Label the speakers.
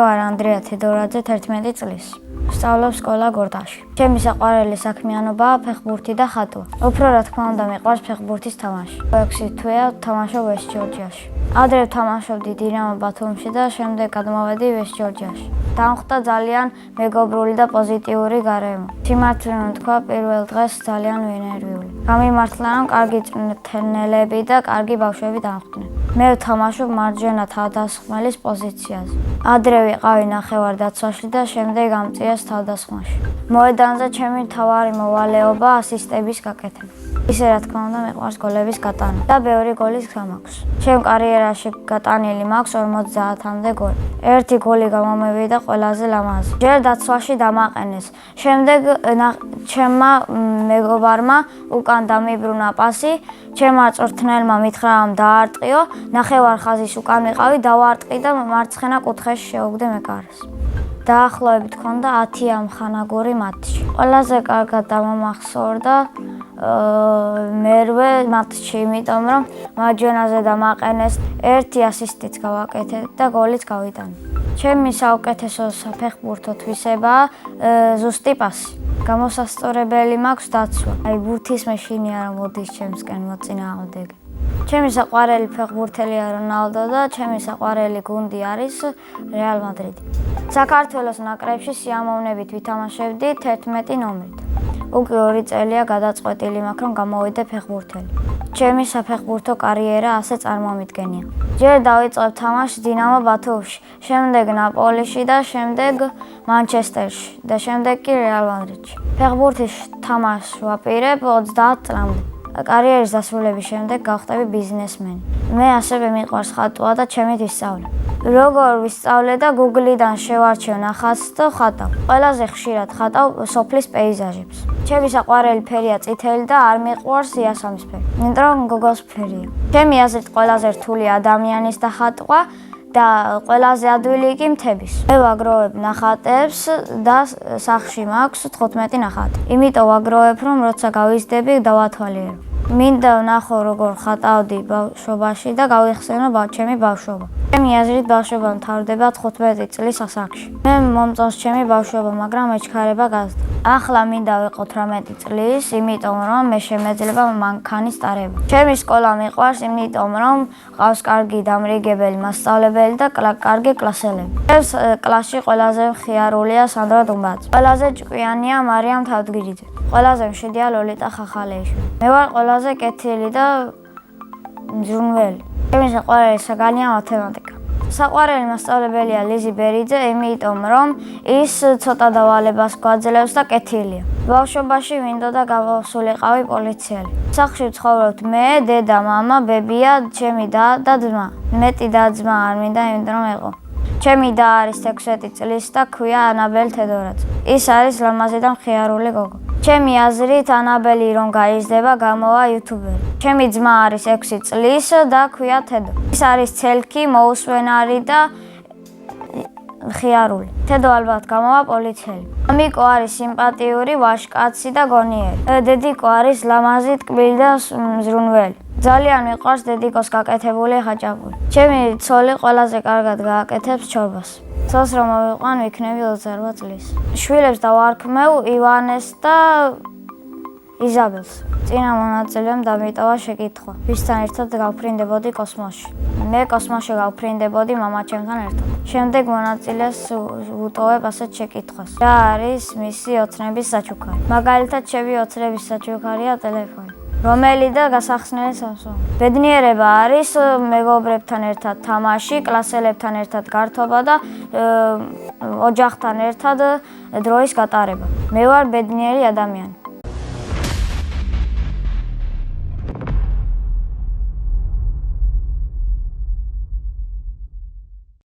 Speaker 1: ვარ ანდრია თედორაძე 11 წლის. ვსწავლობ სკოლა გორდაში. ჩემი საყვარელი საქმიანობაა ფეხბურთი და ხატვა. უფრო რა თქმა უნდა მიყვარს ფეხბურთის თამაში. 6 თვეა ვთამაშობ ვესტ ჯორჯიაში. ადრე ვთამაშობდი დინამო ბათუმში და შემდეგ გადმოვედი ვესტ ჯორჯიაში. დამხვდა ძალიან მეგობრული და პოზიტიური გარემო. სიმართლე თქვა პირველ დღეს ძალიან ვინერვიული. გამიმართლა რომ კარგი წვრთნელები და კარგი ბავშვები დამხვდნენ. მე ვთამაშობ მარჯვენა თავდამსხმელის პოზიციაზე. ადრე ვიყავი ნახევარ-დაცვაში და შემდეგ ამწიეს თავდასხმაში. მოედანზე ჩემი მთავარი მოვალეობა ასისტების გაკეთება. ისე რა თქმა უნდა მიყვარს გოლების გატანა და ბევრი გოლის გამაქვს. ჩემ კარიერაში გატანილი მაქვს 50-მდე გოლი. ერთი გოლი გამომივიდა ყველაზე ლამაზი. ჯერ დაცვაში დამაყენეს. შემდეგ ჩემმა მეგობარმა უკან დამიბრუნა პასი, ჩემმა წვრთნელმა მითხრა რომ დაარტყიო, ნახევარ ხაზის უკან ვიყავი, დავარტყი და მარცხენა კუთხეში შევუგდე მეკარეს. დაახლოებით ჰქონდა 10 ამხანაგური მატჩი. ყველაზე კარგად დამამახსოვრდა მერვე მატჩი, იმიტომ რომ მარჯვენაზე დამაყენეს, ერთი ასისტიც გავაკეთე და გოლიც გავიტანე. ჩემი საუკეთესო საფეხბურთო თვისებაა ზუსტი პასი. გამოსასწორებელი მაქვს დაცვა. ბურთის მეშინია რომ მოდის ჩემსკენ მოწინააღმდეგე. ჩემი საყვარელი ფეხბურთელია რონალდო და ჩემი საყვარელი გუნდი არის რეალ მადრიდი. საქართველოს ნაკრებში სიამოვნებით ვითამაშებდი 11 ნომრით. უკვე 2 წელია გადაწყვეტილი მაქვს რომ გამოვიდე ფეხბურთელი. ჩემი საფეხბურთო კარიერა ასე წარმომიდგენია. ჯერ დავიწყებ თამაშს დინამო ბათუმში, შემდეგ ნაპოლიში და შემდეგ მანჩესტერში და შემდეგ კი რეალ მადრიდში. ფეხბურთის თამაშს ვაპირებ 30 წლამდე. კარიერის დასრულების შემდეგ გავხდები ბიზნესმენი. მე ასევე მიყვარს ხატვა და ჩემი ვისწავლე. როგორ ვისწავლე და Google-დან შევარჩევ ნახატს და ხატავ. ყველაზე ხშირად ხატავ სოფლის პეიზაჟებს. ჩემი საყვარელი ფერია წითელი და არ მიყვარს იასამნისფერი, იმიტომ რომ გოგოს ფერია. ჩემი აზრით ყველაზე რთული ადამიანის და ხატვა და ყველაზე ადვილი კი მთების. მე ვაგროვებ ნახატებს და სახლში მაქვს 15 ნახატი. იმიტომ ვაგროვებ რომ როცა გავიზრდები დავათვალიერო. მინდა ვნახო როგორ ხატავდი ბავშვობაში და გავიხსენო ჩემი ბავშვობა. ჩემი აზრით ბავშვობა მთავრდება 15 წლის ასაკში. მე მომწონს ჩემი ბავშვობა, მაგრამ ეჩქარება გაზრდა. ახლა მინდა ვიყო 18 წლის, იმიტომ რომ მე შემეძლება მანქანის ტარება. ჩემი სკოლა მიყვარს, იმიტომ რომ ყავს კარგი დამრიგებელი მასწავლებელი და კარგი კლასელები. ჩემს კლასში ყველაზე მხიარულია სანდრა დუმბაძე. ყველაზე ჭკვიანია მარიამ თავდგირიძე. ყველაზე მშვიდია ლოლიტა ხახალეიშვილი. მე ვარ ყველაზე კეთილი და მზრუნველი. ჩემი საყვარელი საგანია მათემატიკა. საყვარელი მასწავლებელია ლიზი ბერიძე, იმიტომ რომ ის ცოტა დავალებას გვაძლევს და კეთილია. ბავშვობაში მინდოდა გავასულიყავი პოლიციელი. სახლში ვცხოვრობთ მე, დედა, მამა, ბებია, ჩემი და ძმა. მეტი და ძმა არ მინდა, იმიტომ რომ ეყო. ჩემი და არის 16 წლის და ქვია ანაბელი თედორაძე. ის არის ლამაზი და მხიარული გოგო. ჩემი აზრით ანაბელი რომ გაიზრდება, გამოვა იუთუბერი. ჩემი ძმა არის 6 წლის და ქვია თედო. ის არის ცელქი, მოუსვენარი და მხიარული. თედო ალბათ გამოვა პოლიციელი. მამიკო არის სიმპათიური, ვაჟკაცი და გონიერი. დედიკო არის ლამაზი, ტკბილი და მზრუნველი. ძალიან მიყვარს დედიკოს გაკეთებული ხაჭაპური. ჩემი ცოლი ყველაზე კარგად გააკეთებს ჩორბას. ცოლს რომ მოვიყვან, ვიქნები 28 წლის. შვილებს დავარქმევ ივანეს და იზაბელს. წინა მონაწილემ დამიტოვა შეკითხვა, ვისთან ერთად გავფრინდებოდი კოსმოსში. მე კოსმოსში გავფრინდებოდი მამაჩემთან ერთად. შემდეგ მონაწილეს ვუტოვებ ასეთ შეკითხვას. რა არის მისი ოცნების საჩუქარი? მაგალითად, ჩემი ოცნების საჩუქარია ტელეფონი. რომელი და გასახსნელი სამსონგი. ბედნიერება არის მეგობრებთან ერთად თამაში, კლასელებთან ერთად გართობა და ოჯახთან ერთად დროის გატარება. მე ვარ ბედნიერი ადამიანი.